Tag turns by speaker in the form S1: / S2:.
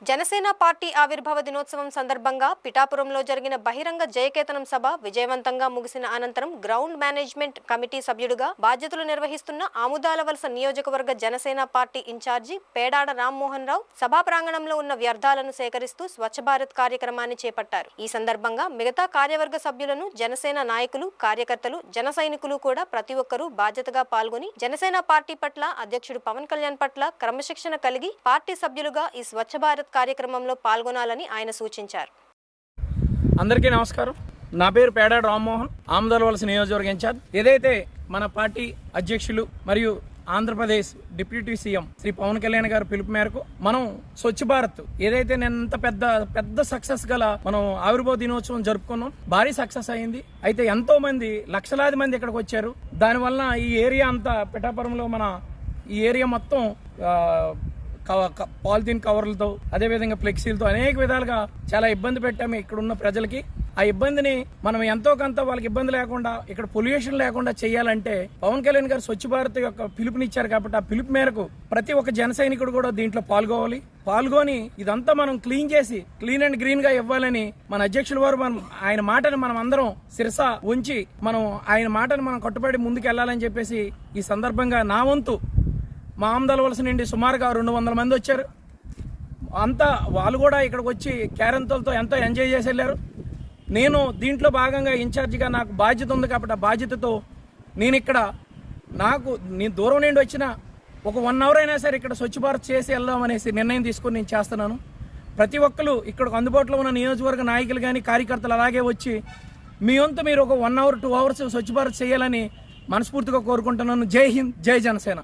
S1: Janasena party ఆవిర్భావ దినోత్సవం సందర్భంగా పిఠాపురంలో జరిగిన బహిరంగ జయకేతనం సభ విజయవంతంగా ముగిసిన అనంతరం గ్రౌండ్ మేనేజ్మెంట్ కమిటీ సభ్యుడిగా బాధ్యతలు నిర్వహిస్తున్న ఆముదాలవలస నియోజకవర్గ జనసేన పార్టీ ఇన్ఛార్జి పేడాడ రామ్మోహన్ రావు సభా ప్రాంగణంలో ఉన్న వ్యర్థాలను సేకరిస్తూ స్వచ్ఛ భారత్ కార్యక్రమాన్ని చేపట్టారు. ఈ సందర్భంగా మిగతా కార్యవర్గ సభ్యులను జనసేన నాయకులు, కార్యకర్తలు, జన సైనికులు కూడా ప్రతి ఒక్కరూ బాధ్యతగా పాల్గొని జనసేన పార్టీ పట్ల అధ్యక్షుడు పవన్ కళ్యాణ్ పట్ల క్రమశిక్షణ కలిగి పార్టీ సభ్యులుగా ఈ స్వచ్ఛ భారత్ కార్యక్రమంలో పాల్గొనాలని ఆయన సూచించారు.
S2: అందరికీ నమస్కారం. నా పేరు పేడాడ రామ్మోహన్, ఆముదాలవలస నియోజకవర్గ ఇన్ఛార్జ్. ఏదైతే మన పార్టీ అధ్యక్షులు మరియు ఆంధ్రప్రదేశ్ డిప్యూటీ సీఎం శ్రీ పవన్ కళ్యాణ్ గారి పిలుపు మేరకు మనం స్వచ్ఛ భారత్ ఏదైతే నేను పెద్ద సక్సెస్ గల మనం ఆవిర్భావ దినోత్సవం జరుపుకున్నాం. భారీ సక్సెస్ అయింది. అయితే ఎంతో మంది లక్షలాది మంది ఇక్కడికి వచ్చారు. దానివల్ల ఈ ఏరియా అంతా పిఠాపురంలో మన ఈ ఏరియా మొత్తం పాలిథిన్ కవర్లతో అదేవిధంగా ఫ్లెక్సీలతో అనేక విధాలుగా చాలా ఇబ్బంది పెట్టాము ఇక్కడ ఉన్న ప్రజలకి. ఆ ఇబ్బందిని మనం ఎంతో కొంత వాళ్ళకి ఇబ్బంది లేకుండా ఇక్కడ పొల్యూషన్ లేకుండా చేయాలంటే పవన్ కళ్యాణ్ గారు స్వచ్ఛ భారత్ యొక్క పిలుపునిచ్చారు. కాబట్టి ఆ పిలుపు మేరకు ప్రతి ఒక్క జన సైనికుడు కూడా దీంట్లో పాల్గొని ఇదంతా మనం క్లీన్ చేసి క్లీన్ అండ్ గ్రీన్ గా ఇవ్వాలని మన అధ్యక్షుల వారు ఆయన మాటను మనం అందరం శిరస ఉంచి ఆయన మాటను మనం కట్టుబడి ముందుకు వెళ్ళాలని చెప్పేసి ఈ సందర్భంగా నా వంతు మా ఆముదాలవలస నుండి సుమారుగా 200 మంది వచ్చారు. అంతా వాళ్ళు కూడా ఇక్కడికి వచ్చి క్యారెంతలతో ఎంతో ఎంజాయ్ చేసి వెళ్ళారు. నేను దీంట్లో భాగంగా ఇన్ఛార్జిగా నాకు బాధ్యత ఉంది కాబట్టి ఆ బాధ్యతతో నేను దూరం నుండి వచ్చిన ఒక 1 అవర్ అయినా సరే ఇక్కడ స్వచ్ఛ భారత్ చేసి వెళ్దామనేసి నిర్ణయం తీసుకుని నేను చేస్తున్నాను. ప్రతి ఒక్కరు ఇక్కడికి అందుబాటులో ఉన్న నియోజకవర్గ నాయకులు కానీ కార్యకర్తలు అలాగే వచ్చి మీ వంతు మీరు ఒక 1 అవర్ 2 అవర్స్ స్వచ్ఛ భారత్ చేయాలని మనస్ఫూర్తిగా కోరుకుంటున్నాను. జై హింద్, జై జనసేన.